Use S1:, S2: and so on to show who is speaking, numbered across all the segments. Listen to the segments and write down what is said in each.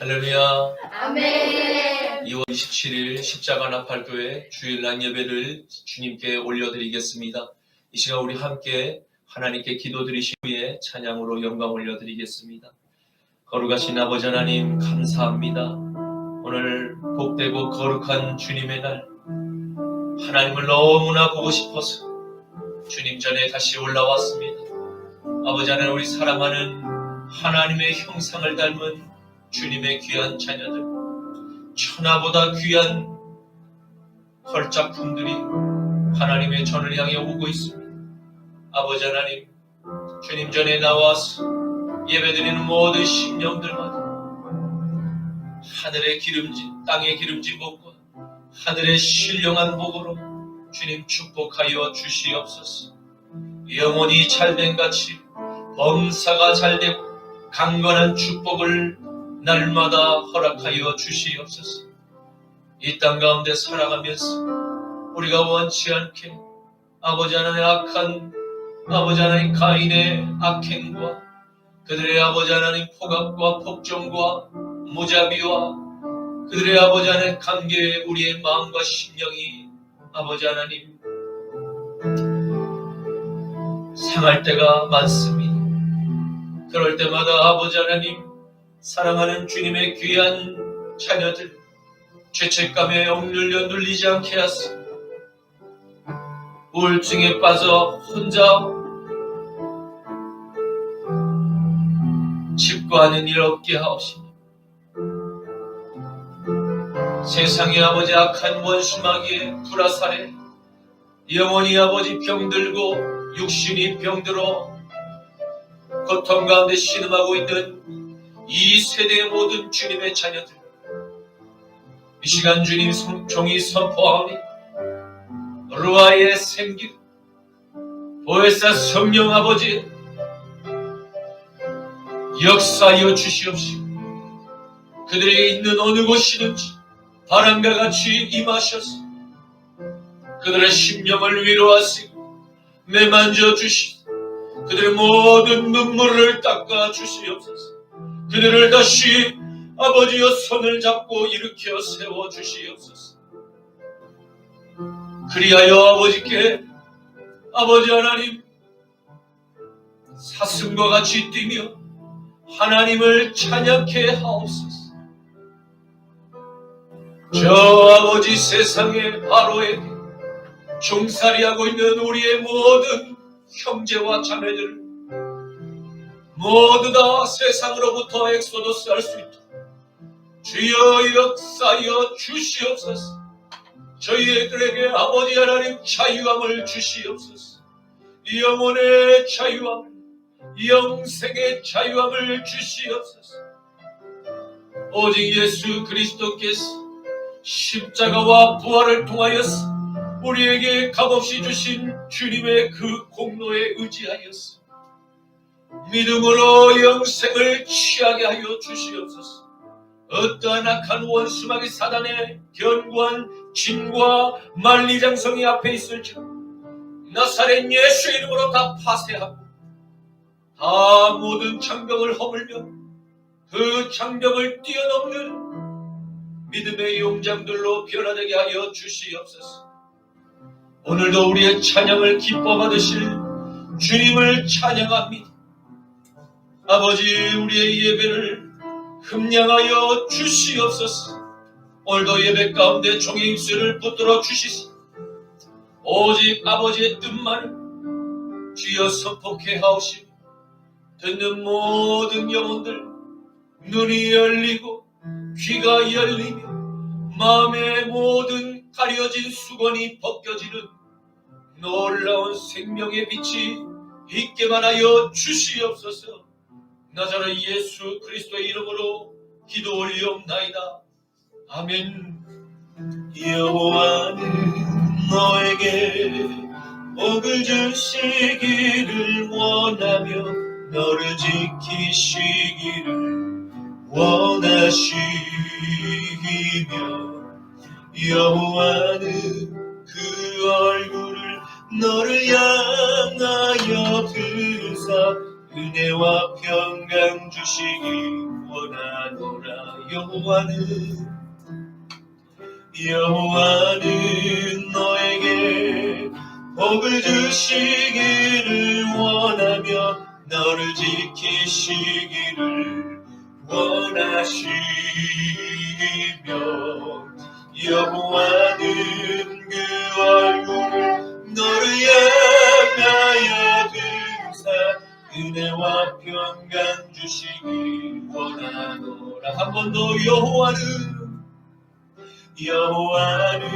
S1: 할렐루야.
S2: 아멘.
S1: 2월 27일 십자가 나팔교회 주일날 예배를 주님께 올려드리겠습니다. 이 시간 우리 함께 하나님께 기도드리신 후에 찬양으로 영광 올려드리겠습니다. 거룩하신 아버지 하나님 감사합니다. 오늘 복되고 거룩한 주님의 날, 하나님을 너무나 보고 싶어서 주님 전에 다시 올라왔습니다. 아버지 하나님, 우리 사랑하는 하나님의 형상을 닮은 주님의 귀한 자녀들, 천하보다 귀한 헐작품들이 하나님의 전을 향해 오고 있습니다. 아버지 하나님, 주님 전에 나와서 예배드리는 모든 심령들마다 하늘의 기름진, 땅의 기름진 복과 하늘의 신령한 복으로 주님 축복하여 주시옵소서. 영혼이 잘된 같이 범사가 잘되고 강건한 축복을 날마다 허락하여 주시옵소서. 이 땅 가운데 살아가면서 우리가 원치 않게 아버지 하나님의 악한 아버지 하나님 가인의 악행과 그들의 아버지 하나님 포갑과 폭정과 무자비와 그들의 아버지 하나님 관계에 우리의 마음과 심령이 아버지 하나님 상할 때가 많습니다. 그럴 때마다 아버지 하나님, 사랑하는 주님의 귀한 자녀들 죄책감에 억눌려 눌리지 않게 하시고 우울증에 빠져 혼자 집과하는 일 없게 하옵시니 세상의 아버지 악한 원수마귀에 불화살에 영혼이 아버지 병들고 육신이 병들어 고통 가운데 신음하고 있는 이 세대의 모든 주님의 자녀들, 이 시간 주님 종이 선포하오니 루아의 생기 보혜사 성령 아버지 역사하여 주시옵시고 그들에게 있는 어느 곳이든지 바람과 같이 임하셔서 그들의 심령을 위로하시고 매만져 주시고 그들의 모든 눈물을 닦아 주시옵소서. 그들을 다시 아버지여 손을 잡고 일으켜 세워 주시옵소서. 그리하여 아버지께 아버지 하나님 사슴과 같이 뛰며 하나님을 찬양케 하옵소서. 저 아버지 세상의 바로에게 종살이하고 있는 우리의 모든 형제와 자매들 모두 다 세상으로부터 엑소더스 할 수 있도록 주여 역사하여 주시옵소서. 저희들에게 아버지 하나님 자유함을 주시옵소서. 영혼의 자유함, 영생의 자유함을 주시옵소서. 오직 예수 그리스도께서 십자가와 부활을 통하여서 우리에게 값없이 주신 주님의 그 공로에 의지하여서 믿음으로 영생을 취하게 하여 주시옵소서. 어떠한 악한 원수마귀 사단의 견고한 진과 만리장성이 앞에 있을지라도 나사렛 예수 이름으로 다 파쇄하고 다 모든 장벽을 허물며 그 장벽을 뛰어넘는 믿음의 용장들로 변화되게 하여 주시옵소서. 오늘도 우리의 찬양을 기뻐 받으실 주님을 찬양합니다. 아버지, 우리의 예배를 흠량하여 주시옵소서. 오늘도 예배 가운데 종의 입술을 붙들어 주시소. 오직 아버지의 뜻만을 주여 선포케 하옵시고 듣는 모든 영혼들 눈이 열리고 귀가 열리며 마음의 모든 가려진 수건이 벗겨지는 놀라운 생명의 빛이 있게만 하여 주시옵소서. 나자렛 예수 그리스도의 이름으로 기도 올리옵나이다. 아멘.
S3: 여호와는 너에게 복을 주시기를 원하며 너를 지키시기를 원하시며 여호와는 그 얼굴을 너를 향하여 드사 은혜와 평강 주시기 원하노라. 여호와는 너에게 복을 주시기를 원하며 너를 지키시기를 원하시며 여호와는 그 얼굴을 너를 향하여 드사 은혜와 평강 주시기 원하노라. 한 번 더. 여호와는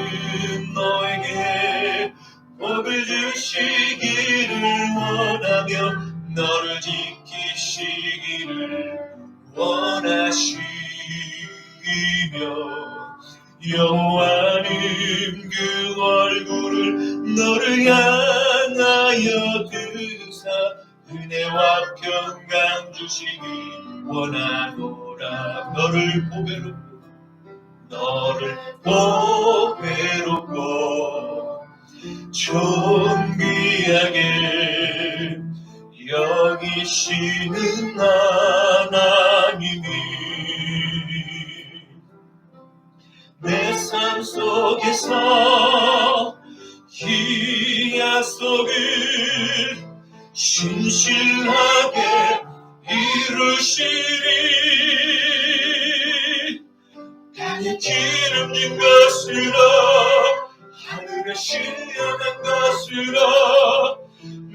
S3: 너에게 복을 주시기를 원하며 너를 지키시기를 원하시며 여호와는 그 얼굴을 너를 향하여 드사 은혜와 평강 주시기 원하노라. 너를 보배롭고 존귀하게 여기시는 하나님이 내 삶 속에서 이 약속을 신실하게 이루시리. 땅에 기름진 것으로 하늘에 신령한 것으로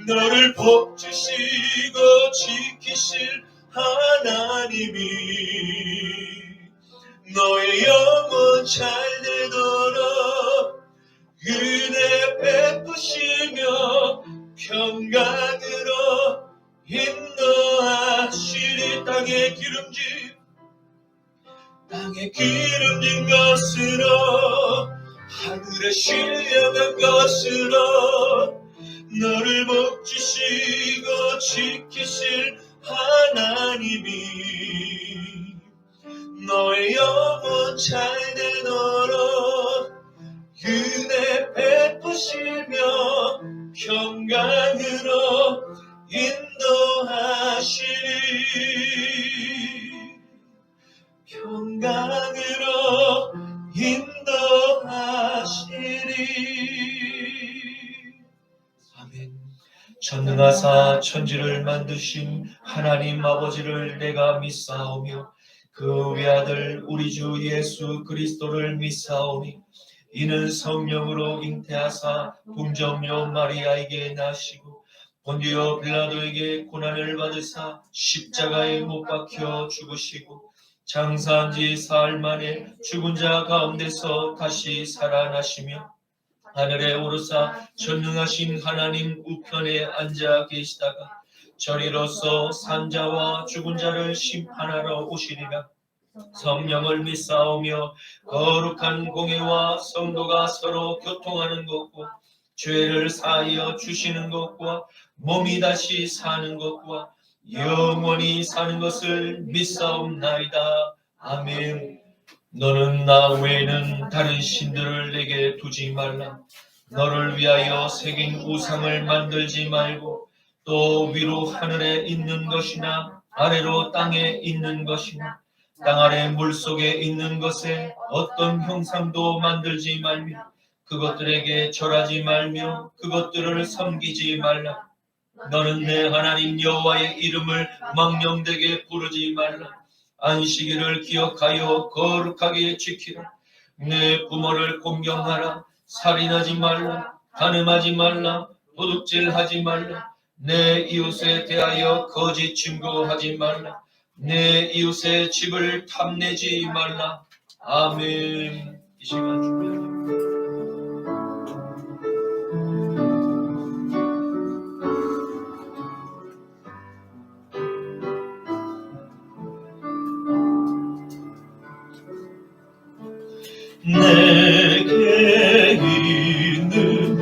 S3: 너를 복주시고 지키실 하나님이 너의 영혼 잘되도록 은혜 베푸시며 평강으로 인도하시리. 땅에 기름진 것으로 하늘에 신령한 것으로 너를 복주시고 지키실 하나님이 너의 영혼 잘되도록 은혜 베푸시며 평강으로 인도하시리. 평강으로 인도하시리. 아멘. 전능하사 천지를 만드신 하나님 아버지를 내가 믿사오며 그 외아들 우리 주 예수 그리스도를 믿사오니 이는 성령으로 잉태하사 동정녀 마리아에게 나시고 본디오 빌라도에게 고난을 받으사 십자가에 못 박혀 죽으시고 장사한 지 사흘 만에 죽은 자 가운데서 다시 살아나시며 하늘에 오르사 전능하신 하나님 우편에 앉아 계시다가 저리로서 산자와 죽은 자를 심판하러 오시리라. 성령을 믿사오며 거룩한 공회와 성도가 서로 교통하는 것과 죄를 사하여 주시는 것과 몸이 다시 사는 것과 영원히 사는 것을 믿사옵나이다. 아멘. 너는 나 외에는 다른 신들을 내게 두지 말라. 너를 위하여 새긴 우상을 만들지 말고 또 위로 하늘에 있는 것이나 아래로 땅에 있는 것이나 땅 아래 물속에 있는 것에 어떤 형상도 만들지 말며 그것들에게 절하지 말며 그것들을 섬기지 말라. 너는 내 하나님 여호와의 이름을 망령되게 부르지 말라. 안식일을 기억하여 거룩하게 지키라. 내 부모를 공경하라. 살인하지 말라. 간음하지 말라. 도둑질하지 말라. 내 이웃에 대하여 거짓 증거하지 말라. 내 이웃의 집을 탐내지 말라. 아멘. 이 시간 준비하자. 내게 있는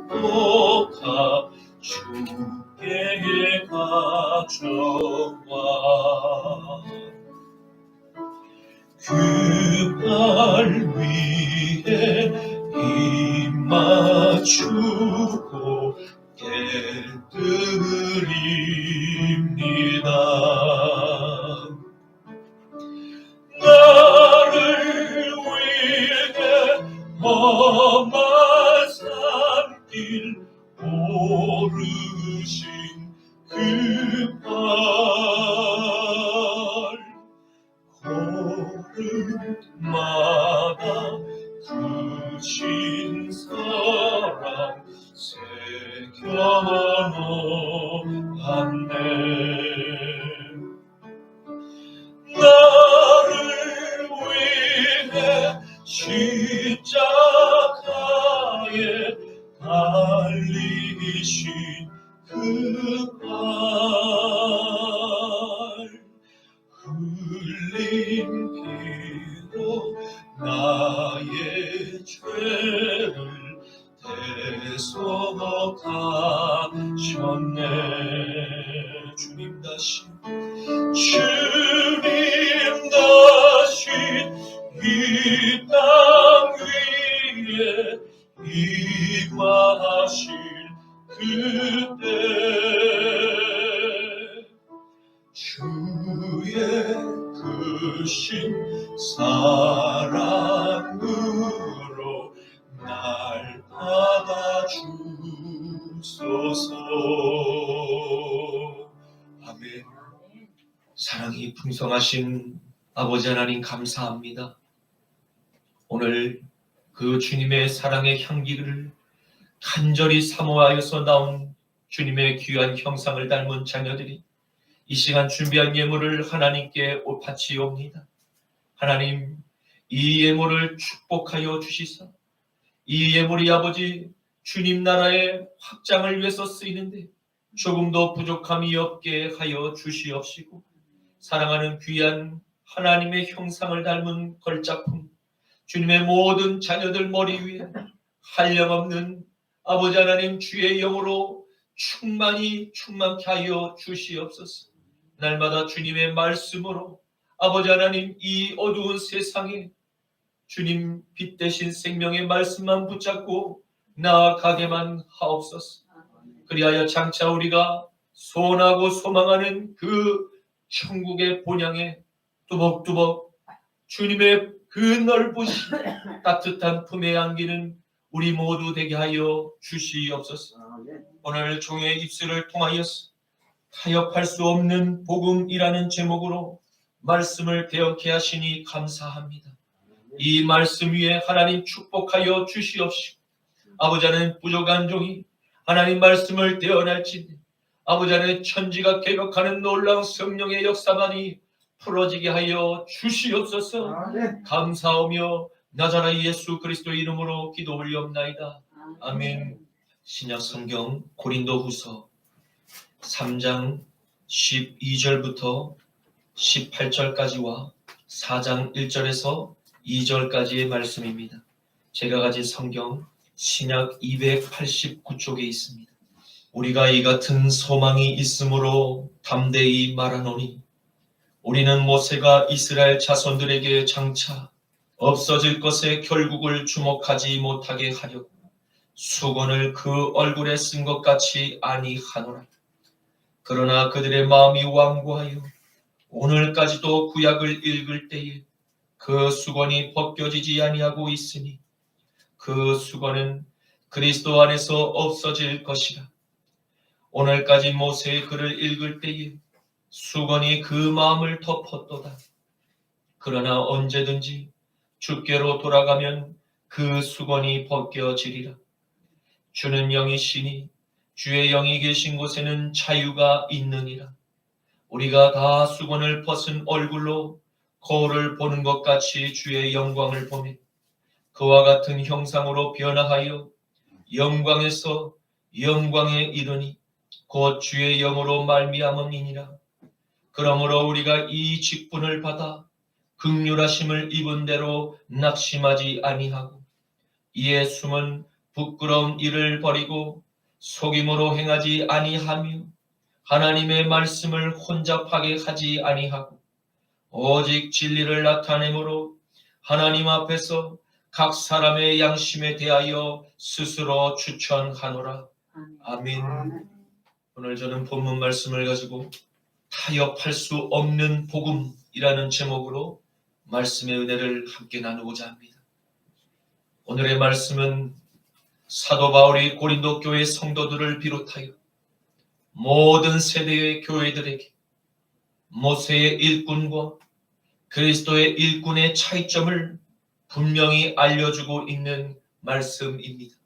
S3: 향유보가 주께 가져와 그 발 위에 입 맞추고 깨뜨립니다. 나를 위해 험한 산길 오르신 그 팔, 걸음마다 그 신사랑 새겨놓았네. 나를 위해 십자가에 달리신 그 발, 흘린 피로 나의 죄를 대속하셨네. 주님 다시 이 땅 위에 임하실 그때 주의 크신 사랑으로 날 받아주소서. 아멘. 사랑이 풍성하신 아버지 하나님 감사합니다. 오늘 그 주님의 사랑의 향기를 간절히 사모하여서 나온 주님의 귀한 형상을 닮은 자녀들이 이 시간 준비한 예물을 하나님께 바치옵니다. 하나님, 이 예물을 축복하여 주시사 이 예물이 아버지 주님 나라의 확장을 위해서 쓰이는데 조금도 부족함이 없게 하여 주시옵시고, 사랑하는 귀한 하나님의 형상을 닮은 걸작품 주님의 모든 자녀들 머리 위에 한량없는 아버지 하나님 주의 영으로 충만케 하여 주시옵소서. 날마다 주님의 말씀으로 아버지 하나님 이 어두운 세상에 주님 빛 대신 생명의 말씀만 붙잡고 나아가게만 하옵소서. 그리하여 장차 우리가 소원하고 소망하는 그 천국의 본향에 뚜벅뚜벅 주님의 그 넓으신 따뜻한 품에 안기는 우리 모두 되게 하여 주시옵소서. 오늘 종의 입술을 통하여서 타협할 수 없는 복음이라는 제목으로 말씀을 배웠게 하시니 감사합니다. 이 말씀 위에 하나님 축복하여 주시옵시고, 아버지 하나님 부족한 종이 하나님 말씀을 대언할지니 아버지 하나님 천지가 개벽하는 놀라운 성령의 역사만이 풀어지게 하여 주시옵소서. 감사하며 나자라 예수 그리스도 이름으로 기도 올리옵나이다. 아멘. 신약 성경 고린도후서 3장 12절부터 18절까지와 4장 1절에서 2절까지의 말씀입니다. 제가 가진 성경 신약 289쪽에 있습니다. 우리가 이 같은 소망이 있으므로 담대히 말하노니 우리는 모세가 이스라엘 자손들에게 장차 없어질 것의 결국을 주목하지 못하게 하려고 수건을 그 얼굴에 쓴 것 같이 아니하노라. 그러나 그들의 마음이 완고하여 오늘까지도 구약을 읽을 때에 그 수건이 벗겨지지 아니하고 있으니 그 수건은 그리스도 안에서 없어질 것이라. 오늘까지 모세의 글을 읽을 때에 수건이 그 마음을 덮었도다. 그러나 언제든지 주께로 돌아가면 그 수건이 벗겨지리라. 주는 영이시니 주의 영이 계신 곳에는 자유가 있느니라. 우리가 다 수건을 벗은 얼굴로 거울을 보는 것 같이 주의 영광을 보며 그와 같은 형상으로 변화하여 영광에서 영광에 이르니 곧 주의 영으로 말미암음이니라. 그러므로 우리가 이 직분을 받아 긍휼하심을 입은 대로 낙심하지 아니하고 이에 숨은 부끄러운 일을 버리고 속임으로 행하지 아니하며 하나님의 말씀을 혼잡하게 하지 아니하고 오직 진리를 나타내므로 하나님 앞에서 각 사람의 양심에 대하여 스스로 추천하노라.
S1: 아멘.
S2: 아멘.
S1: 오늘 저는 본문 말씀을 가지고 타협할 수 없는 복음이라는 제목으로 말씀의 은혜를 함께 나누고자 합니다. 오늘의 말씀은 사도 바울이 고린도 교회 성도들을 비롯하여 모든 세대의 교회들에게 모세의 일꾼과 그리스도의 일꾼의 차이점을 분명히 알려주고 있는 말씀입니다.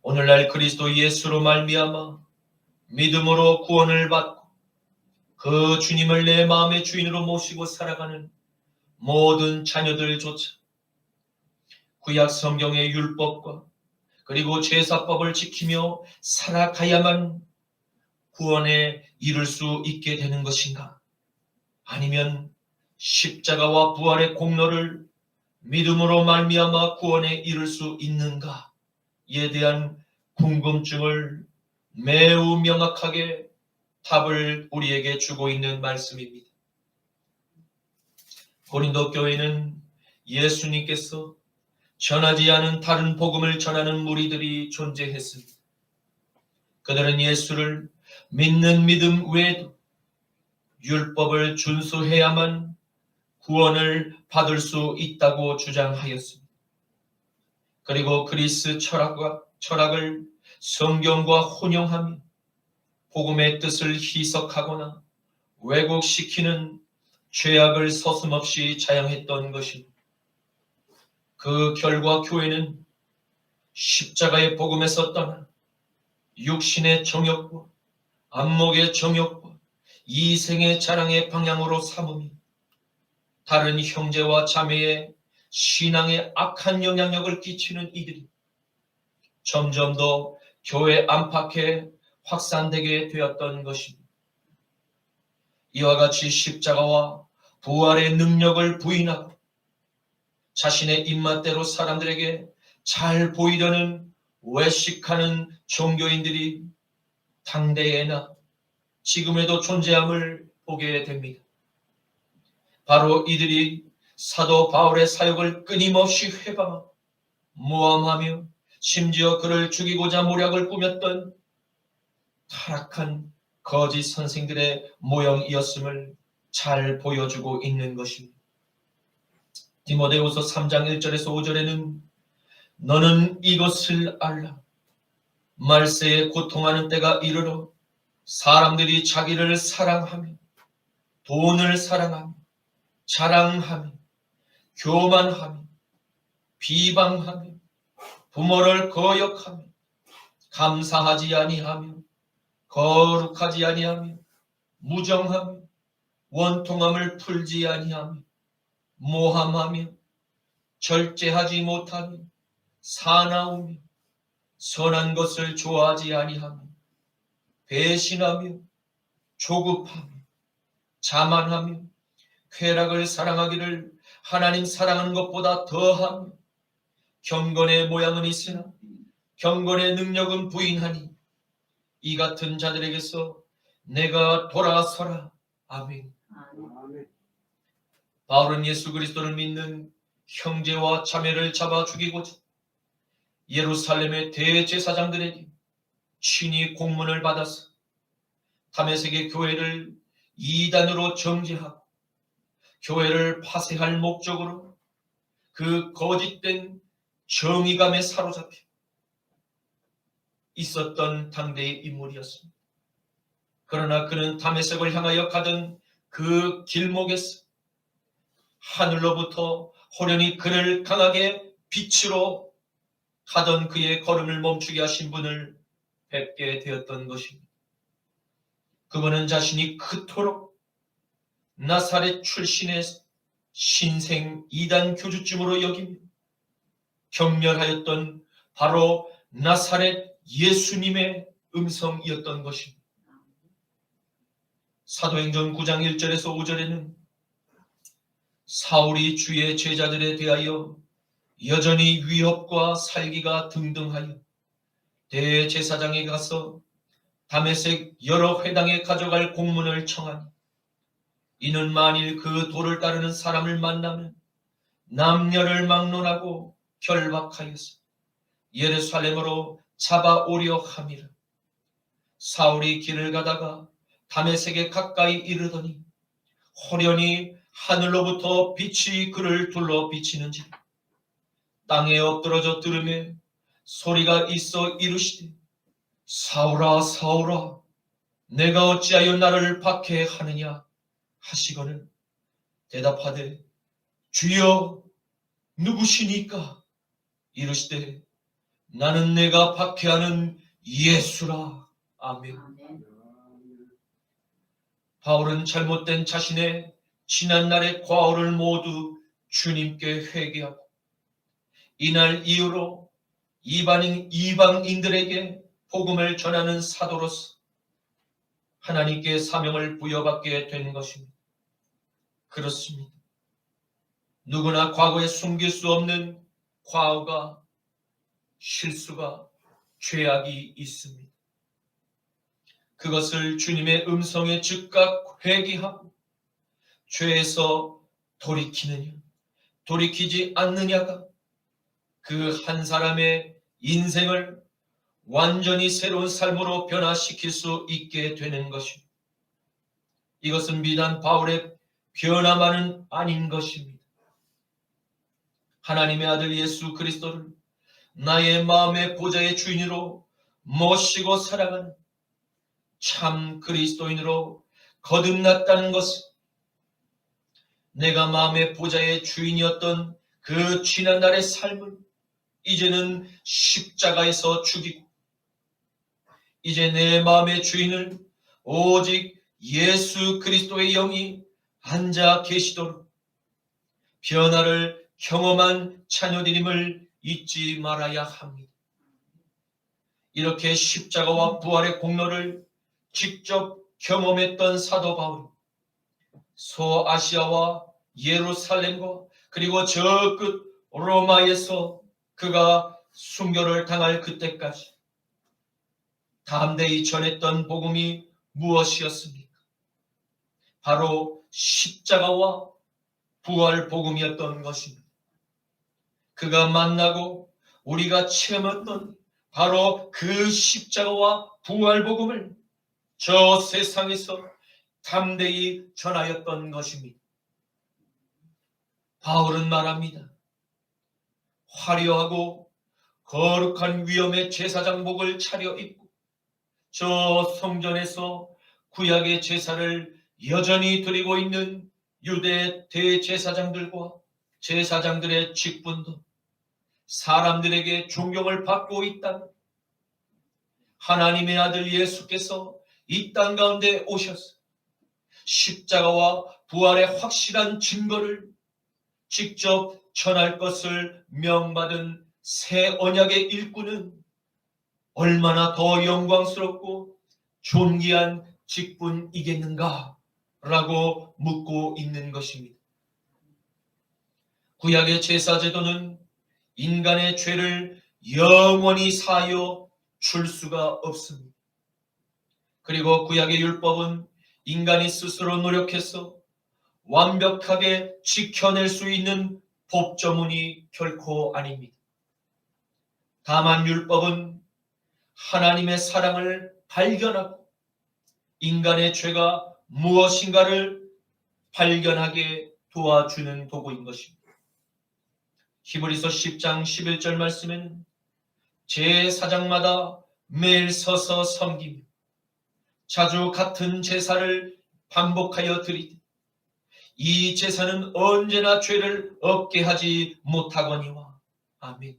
S1: 오늘날 그리스도 예수로 말미암아 믿음으로 구원을 받고 그 주님을 내 마음의 주인으로 모시고 살아가는 모든 자녀들조차 구약 성경의 율법과 그리고 제사법을 지키며 살아가야만 구원에 이를 수 있게 되는 것인가? 아니면 십자가와 부활의 공로를 믿음으로 말미암아 구원에 이를 수 있는가에 대한 궁금증을 매우 명확하게 답을 우리에게 주고 있는 말씀입니다. 고린도 교회는 예수님께서 전하지 않은 다른 복음을 전하는 무리들이 존재했습니다. 그들은 예수를 믿는 믿음 외에도 율법을 준수해야만 구원을 받을 수 있다고 주장하였습니다. 그리고 그리스 철학을 성경과 혼용하며 복음의 뜻을 희석하거나 왜곡시키는 죄악을 서슴없이 자양했던 것입니다. 그 결과 교회는 십자가의 복음에서 떠나 육신의 정욕과 안목의 정욕과 이생의 자랑의 방향으로 삼으며 다른 형제와 자매의 신앙에 악한 영향력을 끼치는 이들이 점점 더 교회 안팎에 확산되게 되었던 것입니다. 이와 같이 십자가와 부활의 능력을 부인하고 자신의 입맛대로 사람들에게 잘 보이려는 외식하는 종교인들이 당대에나 지금에도 존재함을 보게 됩니다. 바로 이들이 사도 바울의 사역을 끊임없이 회방하고 모함하며 심지어 그를 죽이고자 모략을 꾸몄던 타락한 거짓 선생들의 모형이었음을 잘 보여주고 있는 것입니다. 디모데후서 3장 1절에서 5절에는 너는 이것을 알라. 말세에 고통하는 때가 이르러 사람들이 자기를 사랑하며 돈을 사랑하며 자랑하며 교만하며 비방하며 부모를 거역하며 감사하지 아니하며 거룩하지 아니하며 무정하며 원통함을 풀지 아니하며 모함하며 절제하지 못하며 사나우며 선한 것을 좋아하지 아니하며 배신하며 조급하며 자만하며 쾌락을 사랑하기를 하나님 사랑하는 것보다 더하며 경건의 모양은 있으나 경건의 능력은 부인하니 이 같은 자들에게서 내가 돌아서라. 아멘. 바울은 예수 그리스도를 믿는 형제와 자매를 잡아 죽이고자 예루살렘의 대제사장들에게 친히 공문을 받아서 다메섹의 교회를 이단으로 정죄하고 교회를 파쇄할 목적으로 그 거짓된 정의감에 사로잡혀 있었던 당대의 인물이었습니다. 그러나 그는 다메섹을 향하여 가던 그 길목에서 하늘로부터 호련히 그를 강하게 빛으로 가던 그의 걸음을 멈추게 하신 분을 뵙게 되었던 것입니다. 그분은 자신이 그토록 나사렛 출신의 신생 이단 교주쯤으로 여기며 경멸하였던 바로 나사렛 예수님의 음성이었던 것입니다. 사도행전 9장 1절에서 5절에는 사울이 주의 제자들에 대하여 여전히 위협과 살기가 등등하여 대제사장에 가서 다메섹 여러 회당에 가져갈 공문을 청하니 이는 만일 그 도를 따르는 사람을 만나면 남녀를 막론하고 결박하여서 예루살렘으로
S3: 잡아오려 함이라. 사울이 길을 가다가 다메섹에 가까이 이르더니 호련히 하늘로부터 빛이 그를 둘러 비치는지 땅에 엎드러져 들으며 소리가 있어 이르시되 사울아 사울아 내가 어찌하여 나를 박해하느냐 하시거늘 대답하되 주여 누구시니까 이르시되 나는 내가 박해하는 예수라. 아멘. 바울은 잘못된 자신의 지난날의 과오를 모두 주님께 회개하고 이날 이후로 이방인들에게 복음을 전하는 사도로서 하나님께 사명을 부여받게 된 것입니다. 그렇습니다. 누구나 과거에 숨길 수 없는 과오가, 실수가, 죄악이 있습니다. 그것을 주님의 음성에 즉각 회개하고 죄에서 돌이키느냐, 돌이키지 않느냐가 그 한 사람의 인생을 완전히 새로운 삶으로 변화시킬 수 있게 되는 것입니다. 이것은 비단 바울의 변화만은 아닌 것입니다. 하나님의 아들 예수 그리스도를 나의 마음의 보좌의 주인으로 모시고 살아가는 참 그리스도인으로 거듭났다는 것은 내가 마음의 보좌의 주인이었던 그 지난날의 삶을 이제는 십자가에서 죽이고 이제 내 마음의 주인을 오직 예수 그리스도의 영이 앉아 계시도록 변화를 경험한 자녀들임을 잊지 말아야 합니다. 이렇게 십자가와 부활의 공로를 직접 경험했던 사도 바울은 소아시아와 예루살렘과 그리고 저 끝 로마에서 그가 순교를 당할 그때까지 담대히 전했던 복음이 무엇이었습니까? 바로 십자가와 부활 복음이었던 것입니다. 그가 만나고 우리가 체험했던 바로 그 십자가와 부활 복음을 저 세상에서 담대히 전하였던 것입니다. 바울은 말합니다. 화려하고 거룩한 위엄의 제사장복을 차려입고 저 성전에서 구약의 제사를 여전히 드리고 있는 유대 대제사장들과 제사장들의 직분도 사람들에게 존경을 받고 있다는 하나님의 아들 예수께서 이 땅 가운데 오셔서 십자가와 부활의 확실한 증거를 직접 전할 것을 명받은 새 언약의 일꾼은 얼마나 더 영광스럽고 존귀한 직분이겠는가 라고 묻고 있는 것입니다. 구약의 제사제도는 인간의 죄를 영원히 사하여 줄 수가 없습니다. 그리고 구약의 율법은 인간이 스스로 노력해서 완벽하게 지켜낼 수 있는 법조문이 결코 아닙니다. 다만 율법은 하나님의 사랑을 발견하고 인간의 죄가 무엇인가를 발견하게 도와주는 도구인 것입니다. 히브리서 10장 11절 말씀에는 제사장마다 매일 서서 섬기며 자주 같은 제사를 반복하여 드리되 이 제사는 언제나 죄를 없게 하지 못하거니와. 아멘.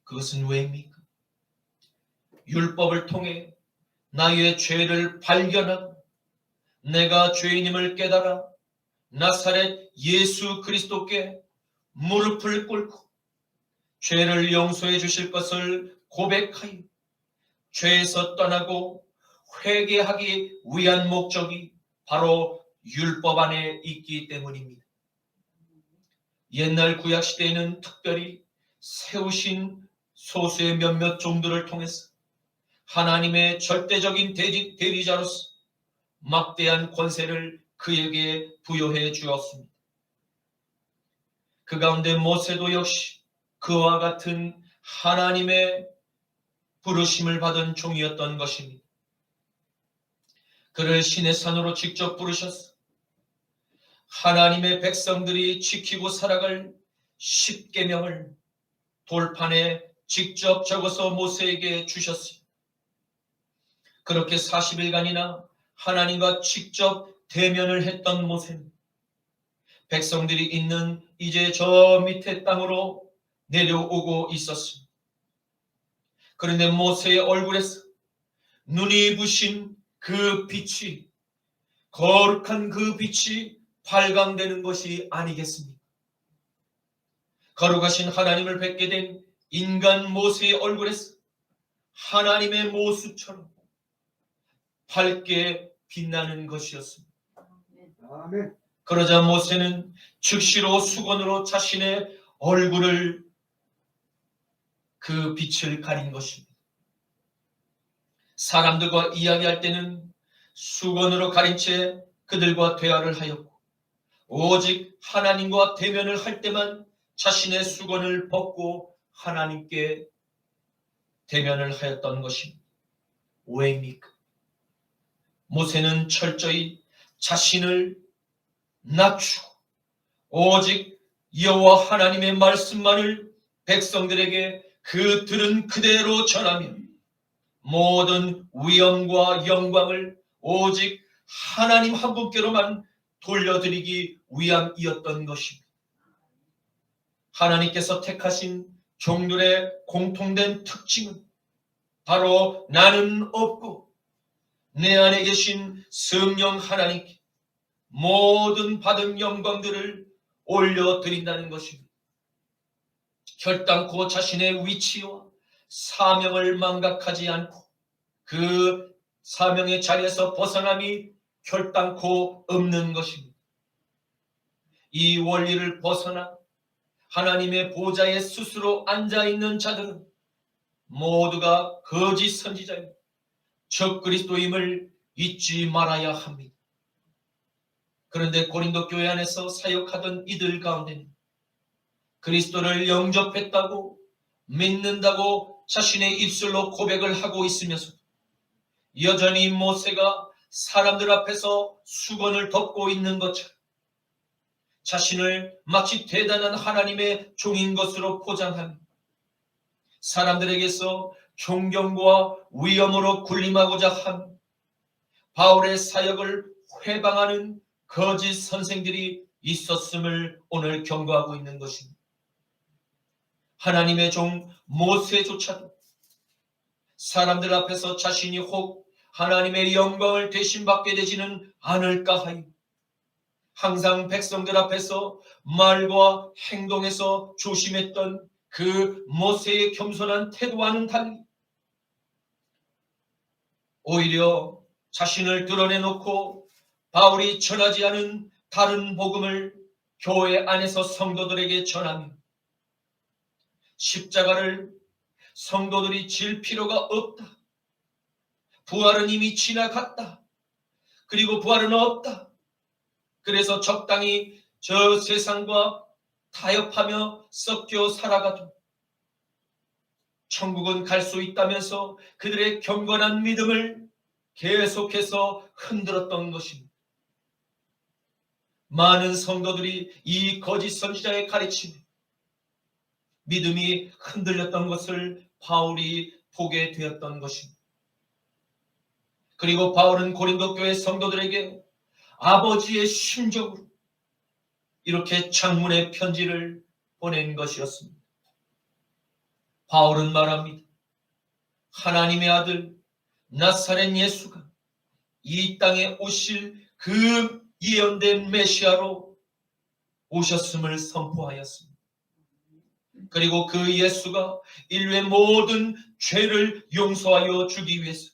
S3: 그것은 왜입니까? 율법을 통해 나의 죄를 발견하고 내가 죄인임을 깨달아 나사렛 예수 그리스도께 무릎을 꿇고 죄를 용서해 주실 것을 고백하여 죄에서 떠나고 회개하기 위한 목적이 바로 율법 안에 있기 때문입니다. 옛날 구약 시대에는 특별히 세우신 소수의 몇몇 종들을 통해서 하나님의 절대적인 대리자로서 막대한 권세를 그에게 부여해 주었습니다. 그 가운데 모세도 역시 그와 같은
S1: 하나님의 부르심을 받은 종이었던 것입니다. 그를 신의 산으로 직접 부르셨어. 하나님의 백성들이 지키고 살아갈 10계명을 돌판에 직접 적어서 모세에게 주셨어요. 그렇게 40일간이나 하나님과 직접 대면을 했던 모세는 백성들이 있는 이제 저 밑에 땅으로 내려오고 있었습니다. 그런데 모세의 얼굴에서 눈이 부신 그 빛이, 거룩한 그 빛이 발광되는 것이 아니겠습니까? 거룩하신 하나님을 뵙게 된 인간 모세의 얼굴에서 하나님의 모습처럼 밝게 빛나는 것이었습니다.
S2: 아멘.
S1: 그러자 모세는 즉시로 수건으로 자신의 얼굴을, 그 빛을 가린 것입니다. 사람들과 이야기할 때는 수건으로 가린 채 그들과 대화를 하였고, 오직 하나님과 대면을 할 때만 자신의 수건을 벗고 하나님께 대면을 하였던 것입니다. 왜입니까? 모세는 철저히 자신을 낮추고 오직 여호와 하나님의 말씀만을 백성들에게 그 들은 그대로 전하며 모든 위엄과 영광을 오직 하나님 한 분께로만 돌려드리기 위함이었던 것입니다. 하나님께서 택하신 종들의 공통된 특징은 바로 나는 없고 내 안에 계신 성령 하나님께 모든 받은 영광들을 올려드린다는 것입니다. 결단코 자신의 위치와 사명을 망각하지 않고 그 사명의 자리에서 벗어남이 결단코 없는 것입니다. 이 원리를 벗어나 하나님의 보좌에 스스로 앉아있는 자들은 모두가 거짓 선지자이며 적그리스도임을 잊지 말아야 합니다. 그런데 고린도 교회 안에서 사역하던 이들 가운데는 그리스도를 영접했다고 믿는다고 자신의 입술로 고백을 하고 있으면서 여전히 모세가 사람들 앞에서 수건을 덮고 있는 것처럼 자신을 마치 대단한 하나님의 종인 것으로 포장하며 사람들에게서 존경과 위엄으로 군림하고자 한 바울의 사역을 회방하는 거짓 선생들이 있었음을 오늘 경고하고 있는 것입니다. 하나님의 종 모세조차도 사람들 앞에서 자신이 혹 하나님의 영광을 대신 받게 되지는 않을까 하여 항상 백성들 앞에서 말과 행동에서 조심했던 그 모세의 겸손한 태도와는 달리 오히려 자신을 드러내놓고 바울이 전하지 않은 다른 복음을 교회 안에서 성도들에게 전하며 십자가를 성도들이 질 필요가 없다. 부활은 이미 지나갔다. 그리고 부활은 없다. 그래서 적당히 저 세상과 타협하며 섞여 살아가도 천국은 갈 수 있다면서 그들의 경건한 믿음을 계속해서 흔들었던 것입니다. 많은 성도들이 이 거짓 선지자의 가르침에 믿음이 흔들렸던 것을 바울이 보게 되었던 것입니다. 그리고 바울은 고린도 교회 성도들에게 아버지의 심정으로 이렇게 장문의 편지를 보낸 것이었습니다. 바울은 말합니다. 하나님의 아들 나사렛 예수가 이 땅에 오실 그 예언된 메시아로 오셨음을 선포하였습니다. 그리고 그 예수가 인류의 모든 죄를 용서하여 주기 위해서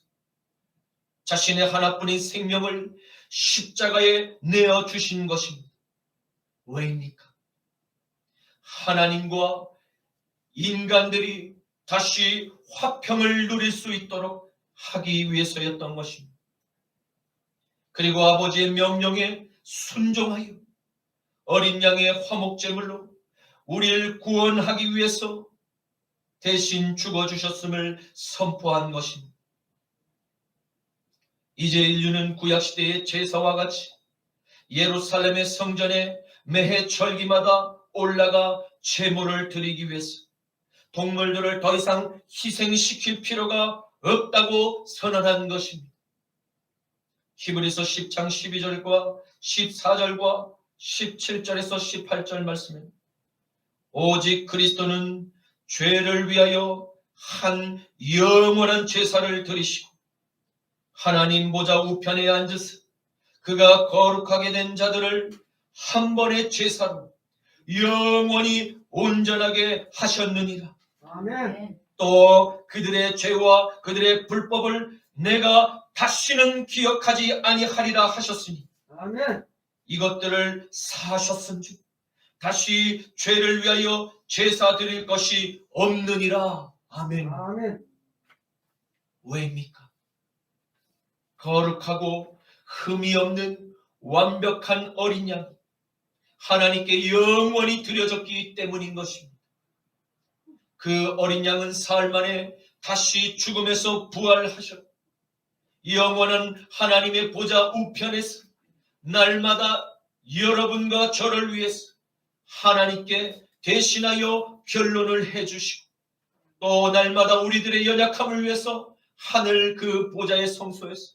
S1: 자신의 하나뿐인 생명을 십자가에 내어주신 것입니다. 왜입니까? 하나님과 인간들이 다시 화평을 누릴 수 있도록 하기 위해서였던 것입니다. 그리고 아버지의 명령에 순종하여 어린 양의 화목제물로 우리를 구원하기 위해서 대신 죽어주셨음을 선포한 것입니다. 이제 인류는 구약시대의 제사와 같이 예루살렘의 성전에 매해 절기마다 올라가 제물을 드리기 위해서 동물들을 더 이상 희생시킬 필요가 없다고 선언한 것입니다. 히브리서 10장 12절과 14절과 17절에서 18절 말씀입니다. 오직 그리스도는 죄를 위하여 한 영원한 제사를 드리시고 하나님 보좌 우편에 앉으사 그가 거룩하게 된 자들을 한 번의 제사로 영원히 온전하게 하셨느니라.
S2: 아멘.
S1: 또 그들의 죄와 그들의 불법을 내가 다시는 기억하지 아니하리라 하셨으니
S2: 아멘.
S1: 이것들을 사하셨은즉 다시 죄를 위하여 제사 드릴 것이 없느니라. 아멘.
S2: 아멘.
S1: 왜입니까? 거룩하고 흠이 없는 완벽한 어린 양 하나님께 영원히 드려졌기 때문인 것입니다. 그 어린 양은 사흘 만에 다시 죽음에서 부활하셨고 영원한 하나님의 보좌 우편에서 날마다 여러분과 저를 위해서 하나님께 대신하여 변론을 해주시고 또 날마다 우리들의 연약함을 위해서 하늘 그 보좌의 성소에서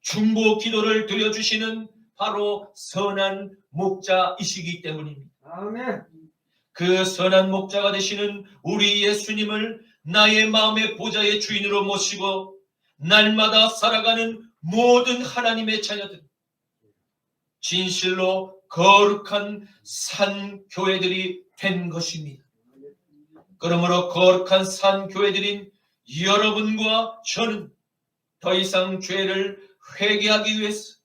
S1: 중보 기도를 드려주시는 바로 선한 목자이시기 때문입니다.
S2: 아멘.
S1: 그 선한 목자가 되시는 우리 예수님을 나의 마음의 보좌의 주인으로 모시고 날마다 살아가는 모든 하나님의 자녀들, 진실로 거룩한 산 교회들이 된 것입니다. 그러므로 거룩한 산 교회들인 여러분과 저는 더 이상 죄를 회개하기 위해서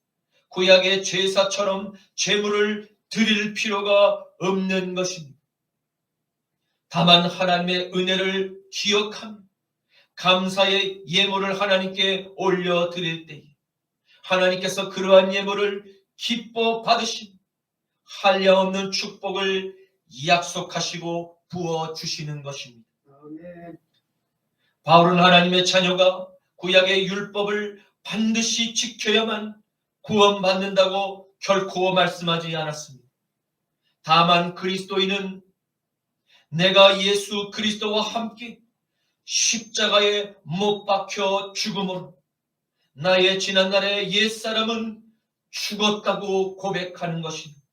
S1: 구약의 제사처럼 제물을 드릴 필요가 없는 것입니다. 다만 하나님의 은혜를 기억하며 감사의 예물을 하나님께 올려드릴 때에 하나님께서 그러한 예물을 기뻐 받으신 한량없는 축복을 약속하시고 부어주시는 것입니다.
S2: 아멘.
S1: 바울은 하나님의 자녀가 구약의 율법을 반드시 지켜야만 구원받는다고 결코 말씀하지 않았습니다. 다만 그리스도인은 내가 예수 그리스도와 함께 십자가에 못 박혀 죽음으로 나의 지난날의 옛사람은 죽었다고 고백하는 것입니다.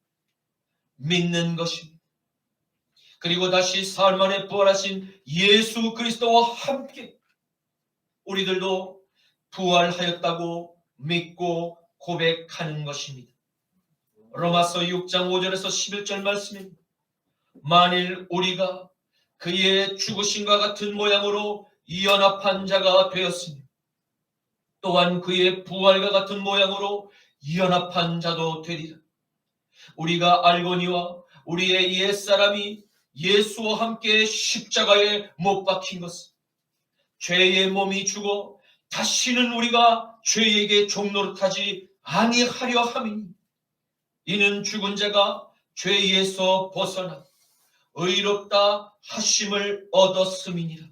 S1: 믿는 것입니다. 그리고 다시 사흘 만에 부활하신 예수 그리스도와 함께 우리들도 부활하였다고 믿고 고백하는 것입니다. 로마서 6장 5절에서 11절 말씀입니다. 만일 우리가 그의 죽으심과 같은 모양으로 연합한 자가 되었으니 또한 그의 부활과 같은 모양으로 연합한 자도 되리라. 우리가 알거니와 우리의 옛사람이 예수와 함께 십자가에 못 박힌 것은 죄의 몸이 죽어 다시는 우리가 죄에게 종노릇하지 아니하려 함이니 이는 죽은 자가 죄에서 벗어나 의롭다 하심을 얻었음이니라.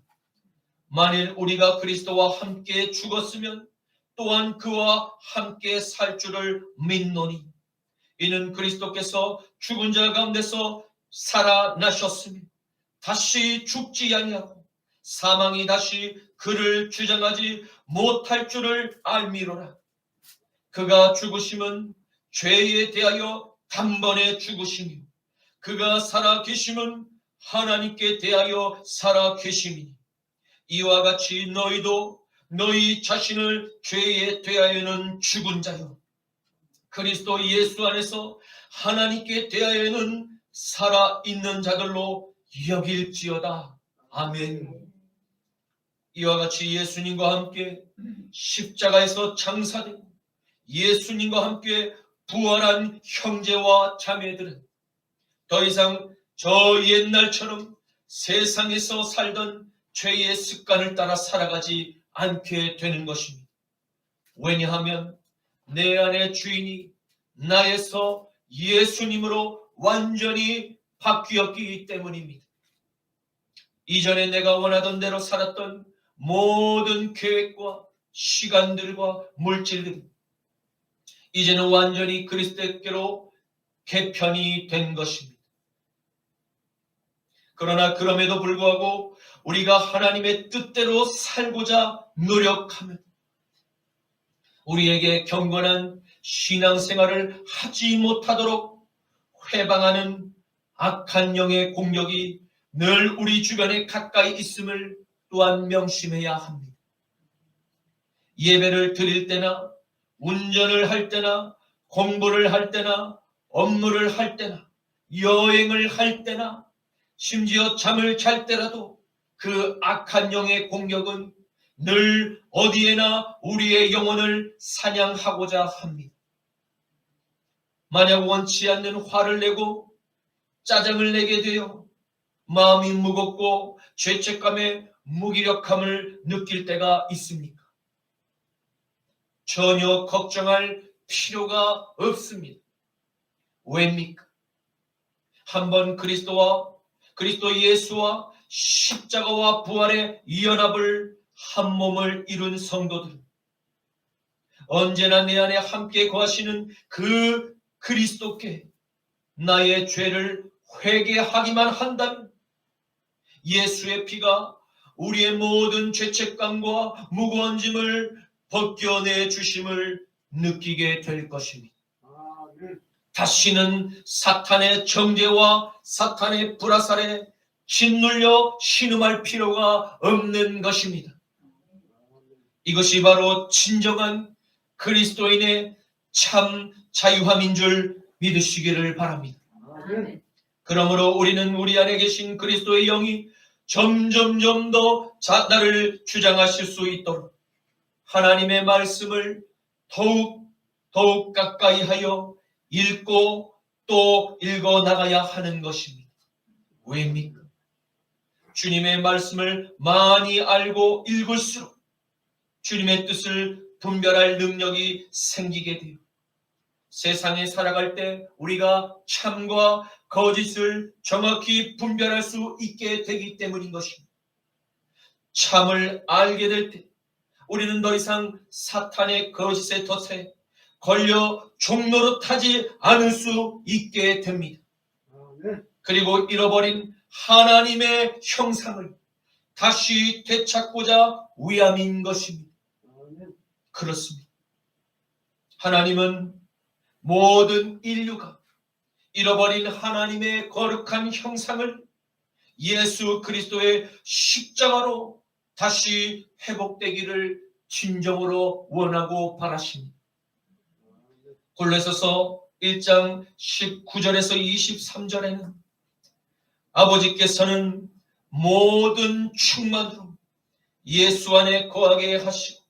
S1: 만일 우리가 그리스도와 함께 죽었으면 또한 그와 함께 살 줄을 믿노니 이는 그리스도께서 죽은 자 가운데서 살아나셨으며 다시 죽지 아니하고 사망이 다시 그를 주장하지 못할 줄을 알미로라. 그가 죽으심은 죄에 대하여 단번에 죽으시며 그가 살아 계심은 하나님께 대하여 살아 계심이니 이와 같이 너희도 너희 자신을 죄에 대하여는 죽은 자요 그리스도 예수 안에서 하나님께 대하여는 살아있는 자들로 여길지어다. 아멘. 이와 같이 예수님과 함께 십자가에서 장사되고 예수님과 함께 부활한 형제와 자매들은 더 이상 저 옛날처럼 세상에서 살던 죄의 습관을 따라 살아가지 않게 되는 것입니다. 왜냐하면 내 안의 주인이 나에서 예수님으로 완전히 바뀌었기 때문입니다. 이전에 내가 원하던 대로 살았던 모든 계획과 시간들과 물질들이 이제는 완전히 그리스도께로 개편이 된 것입니다. 그러나 그럼에도 불구하고 우리가 하나님의 뜻대로 살고자 노력하면 우리에게 경건한 신앙생활을 하지 못하도록 회방하는 악한 영의 공격이 늘 우리 주변에 가까이 있음을 또한 명심해야 합니다. 예배를 드릴 때나 운전을 할 때나 공부를 할 때나 업무를 할 때나 여행을 할 때나 심지어 잠을 잘 때라도 그 악한 영의 공격은 늘 어디에나 우리의 영혼을 사냥하고자 합니다. 만약 원치 않는 화를 내고 짜증을 내게 되어 마음이 무겁고 죄책감에 무기력함을 느낄 때가 있습니까? 전혀 걱정할 필요가 없습니다. 왜입니까? 한번 그리스도 예수와 십자가와 부활의 연합을 한 몸을 이룬 성도들, 언제나 내 안에 함께 거하시는 그 그리스도께 나의 죄를 회개하기만 한다면 예수의 피가 우리의 모든 죄책감과 무거운 짐을 벗겨내 주심을 느끼게 될 것입니다. 다시는 사탄의 정죄와 사탄의 불화살에 짓눌려 신음할 필요가 없는 것입니다. 이것이 바로 진정한 그리스도인의 참 자유함인 줄 믿으시기를 바랍니다. 그러므로 우리는 우리 안에 계신 그리스도의 영이 점점점 더 나를 주장하실 수 있도록 하나님의 말씀을 더욱 가까이 하여 읽고 또 읽어 나가야 하는 것입니다. 왜입니까? 주님의 말씀을 많이 알고 읽을수록 주님의 뜻을 분별할 능력이 생기게 돼요. 세상에 살아갈 때 우리가 참과 거짓을 정확히 분별할 수 있게 되기 때문인 것입니다. 참을 알게 될 때 우리는 더 이상 사탄의 거짓의 덫에 걸려 종로로 타지 않을 수 있게 됩니다. 그리고 잃어버린 하나님의 형상을 다시 되찾고자 위함인 것입니다. 그렇습니다. 하나님은 모든 인류가 잃어버린 하나님의 거룩한 형상을 예수 그리스도의 십자가로 다시 회복되기를 진정으로 원하고 바라십니다. 골로새서 1장 19절에서 23절에는 아버지께서는 모든 충만으로 예수 안에 거하게 하시고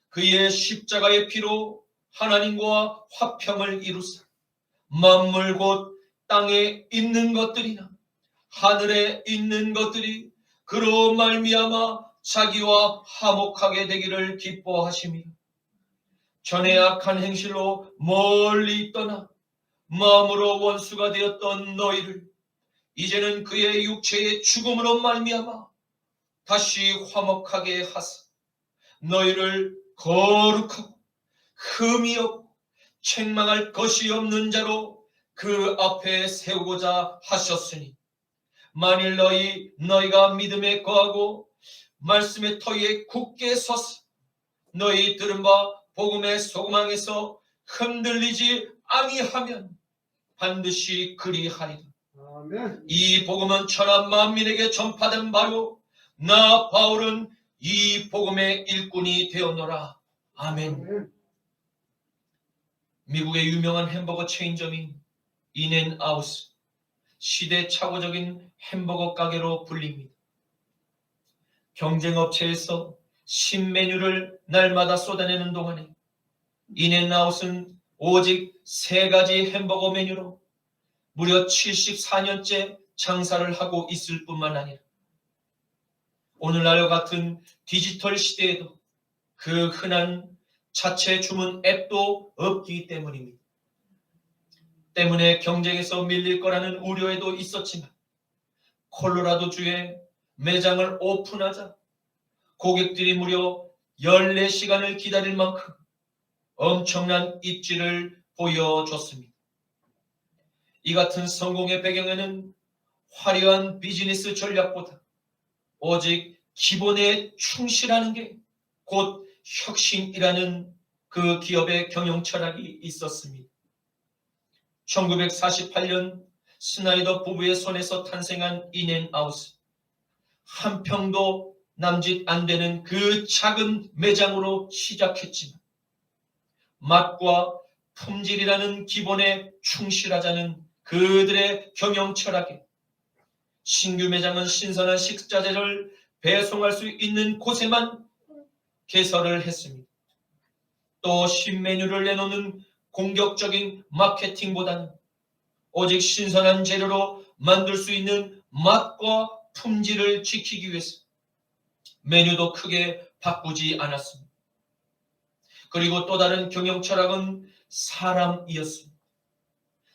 S1: 그의 십자가의 피로 하나님과 화평을 이루사 만물 곧 땅에 있는 것들이나 하늘에 있는 것들이 그로 말미암아 자기와 화목하게 되기를 기뻐하시며 전에 악한 행실로 멀리 떠나 마음으로 원수가 되었던 너희를 이제는 그의 육체의 죽음으로 말미암아 다시 화목하게 하사 너희를 거룩하고 흠이 없고 책망할 것이 없는 자로 그 앞에 세우고자 하셨으니 만일 너희가 믿음에 거하고 말씀의 터위에 굳게 서서 너희 들은 바 복음의 소망에서 흔들리지 아니하면 반드시 그리하리라. 이 복음은 천하 만민에게 전파된 바로 나 바울은 이 복음의 일꾼이 되었노라. 아멘. 미국의 유명한 햄버거 체인점인 인앤아웃 시대착오적인 햄버거 가게로 불립니다. 경쟁업체에서 신메뉴를 날마다 쏟아내는 동안에 인앤아웃은 오직 3가지 햄버거 메뉴로 무려 74년째 장사를 하고 있을 뿐만 아니라 오늘날과 같은 디지털 시대에도 그 흔한 자체 주문 앱도 없기 때문입니다. 때문에 경쟁에서 밀릴 거라는 우려에도 있었지만 콜로라도주의 매장을 오픈하자 고객들이 무려 14시간을 기다릴 만큼 엄청난 입지를 보여줬습니다. 이 같은 성공의 배경에는 화려한 비즈니스 전략보다 오직 기본에 충실하는 게 곧 혁신이라는 그 기업의 경영 철학이 있었습니다. 1948년 스나이더 부부의 손에서 탄생한 인앤아웃, 한 평도 남짓 안 되는 그 작은 매장으로 시작했지만 맛과 품질이라는 기본에 충실하자는 그들의 경영 철학에 신규 매장은 신선한 식자재를 배송할 수 있는 곳에만 개설을 했습니다. 또 신메뉴를 내놓는 공격적인 마케팅보다는 오직 신선한 재료로 만들 수 있는 맛과 품질을 지키기 위해서 메뉴도 크게 바꾸지 않았습니다. 그리고 또 다른 경영 철학은 사람이었습니다.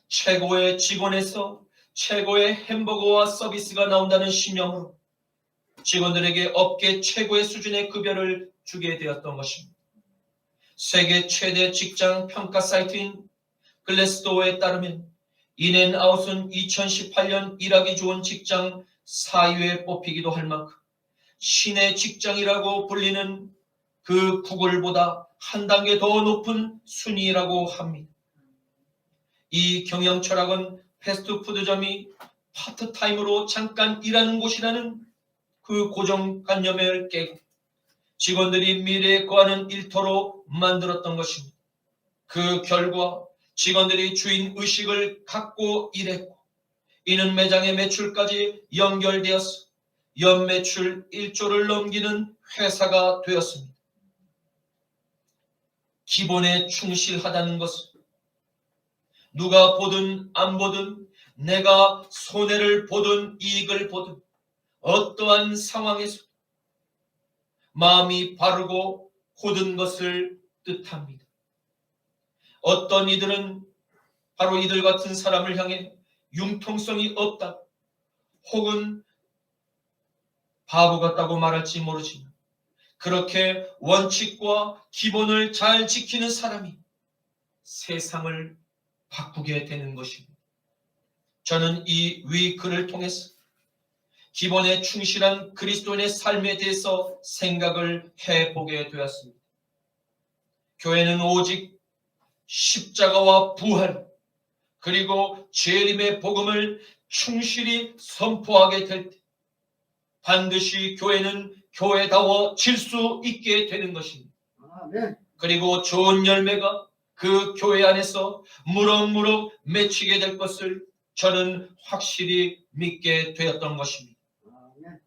S1: 최고의 직원에서 최고의 햄버거와 서비스가 나온다는 신념으로 직원들에게 업계 최고의 수준의 급여를 주게 되었던 것입니다. 세계 최대 직장 평가 사이트인 글래스도어에 따르면 인앤아웃은 2018년 일하기 좋은 직장 4위에 뽑히기도 할 만큼 신의 직장이라고 불리는 그 구글보다 한 단계 더 높은 순위라고 합니다. 이 경영 철학은 패스트푸드점이 파트타임으로 잠깐 일하는 곳이라는 그 고정관념을 깨고 직원들이 미래에 거하는 일터로 만들었던 것입니다. 그 결과 직원들이 주인 의식을 갖고 일했고 이는 매장의 매출까지 연결되어서 연매출 1조를 넘기는 회사가 되었습니다. 기본에 충실하다는 것은 누가 보든 안 보든 내가 손해를 보든 이익을 보든 어떠한 상황에서 마음이 바르고 고든 것을 뜻합니다. 어떤 이들은 바로 이들 같은 사람을 향해 융통성이 없다 혹은 바보 같다고 말할지 모르지만 그렇게 원칙과 기본을 잘 지키는 사람이 세상을 바꾸게 되는 것입니다. 저는 이 위 글을 통해서 기본에 충실한 그리스도인의 삶에 대해서 생각을 해보게 되었습니다. 교회는 오직 십자가와 부활 그리고 재림의 복음을 충실히 선포하게 될 때 반드시 교회는 교회다워질 수 있게 되는 것입니다.
S2: 아멘.
S1: 그리고 좋은 열매가 그 교회 안에서 무럭무럭 맺히게 될 것을 저는 확실히 믿게 되었던 것입니다.
S2: 아멘.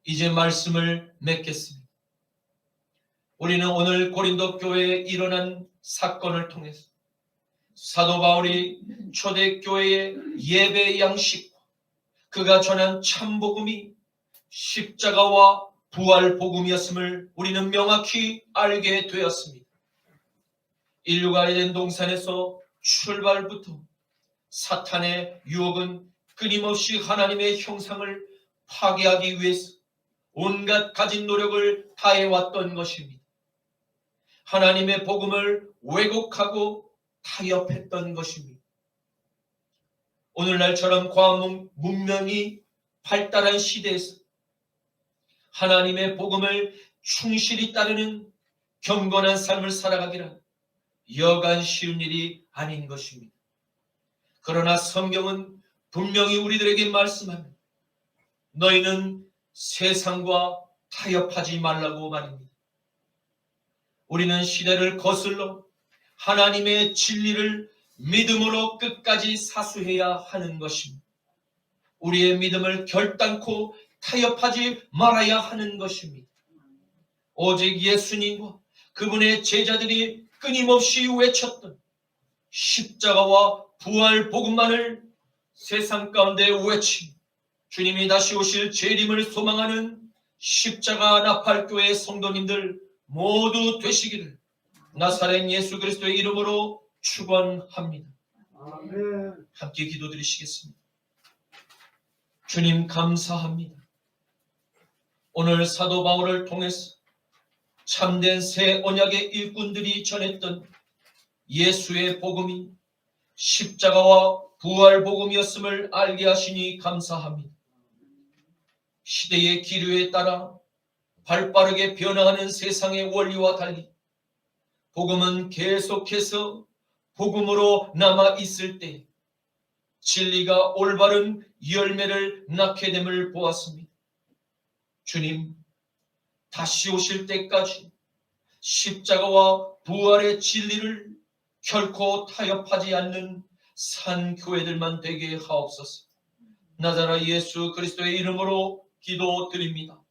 S1: 이제 말씀을 맺겠습니다. 우리는 오늘 고린도 교회에 일어난 사건을 통해서 사도 바울이 초대교회의 예배 양식과 그가 전한 참복음이 십자가와 부활 복음이었음을 우리는 명확히 알게 되었습니다. 인류가 에덴 동산에서 출발부터 사탄의 유혹은 끊임없이 하나님의 형상을 파괴하기 위해서 온갖 가진 노력을 다해왔던 것입니다. 하나님의 복음을 왜곡하고 타협했던 것입니다. 오늘날처럼 과학 문명이 발달한 시대에서 하나님의 복음을 충실히 따르는 경건한 삶을 살아가기란 여간 쉬운 일이 아닌 것입니다. 그러나 성경은 분명히 우리들에게 말씀합니다. 너희는 세상과 타협하지 말라고 말입니다. 우리는 시대를 거슬러 하나님의 진리를 믿음으로 끝까지 사수해야 하는 것입니다. 우리의 믿음을 결단코 타협하지 말아야 하는 것입니다. 오직 예수님과 그분의 제자들이 끊임없이 외쳤던 십자가와 부활 복음만을 세상 가운데 외치며 주님이 다시 오실 재림을 소망하는 십자가 나팔교회 성도님들 모두 되시기를 나사렛 예수 그리스도의 이름으로 축원합니다.
S2: 아멘.
S1: 함께 기도드리시겠습니다. 주님 감사합니다. 오늘 사도 바울을 통해서 참된 새 언약의 일꾼들이 전했던 예수의 복음이 십자가와 부활 복음이었음을 알게 하시니 감사합니다. 시대의 기류에 따라 발빠르게 변화하는 세상의 원리와 달리 복음은 계속해서 복음으로 남아 있을 때 진리가 올바른 열매를 낳게 됨을 보았습니다. 주님, 다시 오실 때까지 십자가와 부활의 진리를 결코 타협하지 않는 산 교회들만 되게 하옵소서. 나자라 예수 그리스도의 이름으로 기도드립니다.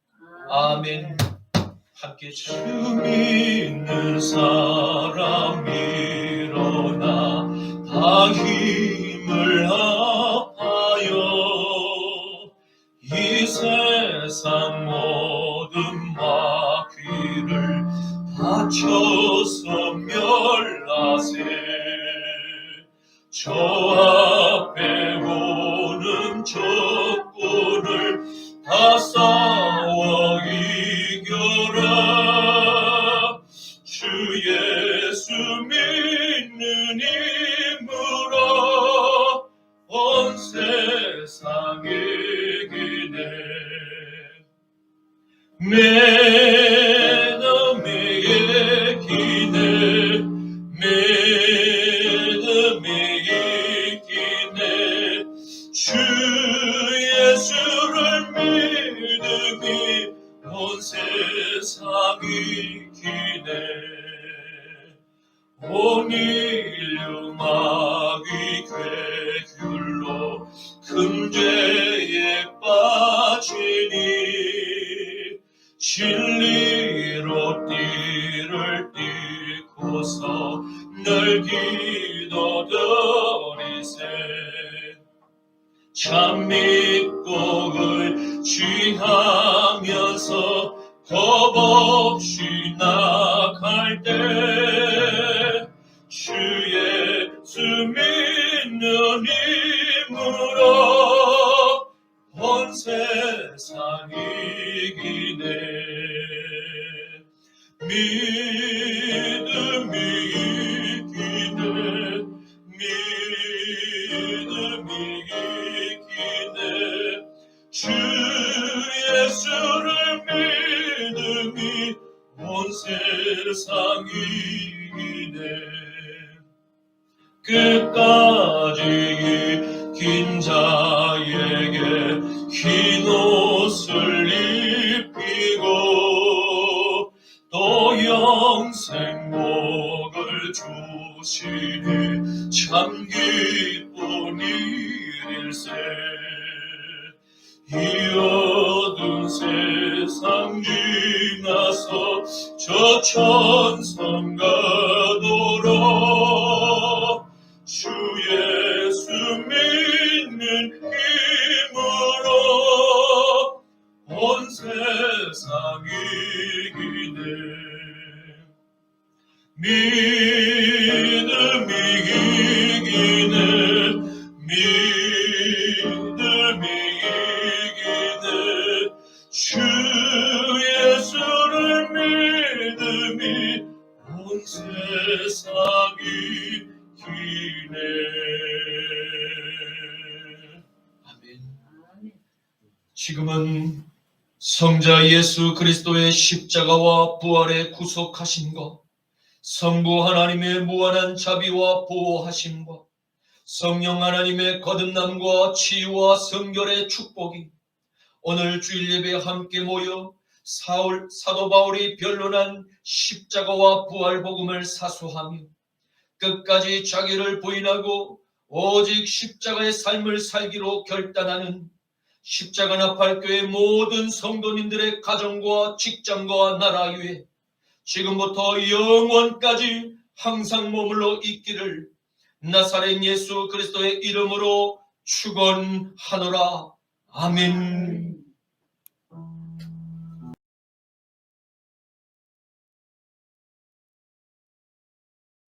S1: 아멘. 함께
S3: 주 믿는 사람 일어나 다 힘을 합하여 이 세상 모든 마귀를 다쳐서 멸하세. 저 앞에 오는 적군을 다 싸워 이겨라. 주 예수 믿는 힘으로 온 세상에 기네. 믿음의 기네. 믿음의 기네. 주 예수를 믿음이 온 세상이 기네. 온 인류 마귀 괴귤로 큰 죄에 빠지니 진리로 띠를 띠고서 늘 기도드리세. 참 믿고 의지하면서 겁 없이 나갈 때 주 예수 믿는 힘으로 온 세상 이기네. 믿음이 이기네. 믿음이 이기네. 주 예수를 믿음이 온 세상 이기네. 끝까지 이긴 자에게 흰 옷을 입히고 또 영생 복을 주시니 참 기쁜 일일세. 이 어두운 세상 지나서 저 천성 가도록 주 예수 믿는 힘으로 온 세상 이기네. 믿음이 이기네. 믿음이 이기네. 주 예수를 믿음이 온 세상이 기네. 아멘. 지금은 성자 예수 그리스도의 십자가와 부활의 구속하심과 성부 하나님의 무한한 자비와 보호하심과 성령 하나님의 거듭남과 치유와 성결의 축복이 오늘 주일 예배에 함께 모여 사도 바울이 변론한 십자가와 부활 복음을 사수하며 끝까지 자기를 부인하고 오직 십자가의 삶을 살기로 결단하는 십자가 나팔교회 모든 성도님들의 가정과 직장과 나라 위에 지금부터 영원까지 항상 머물러 있기를 나사렛 예수 그리스도의 이름으로 축원하노라. 아멘.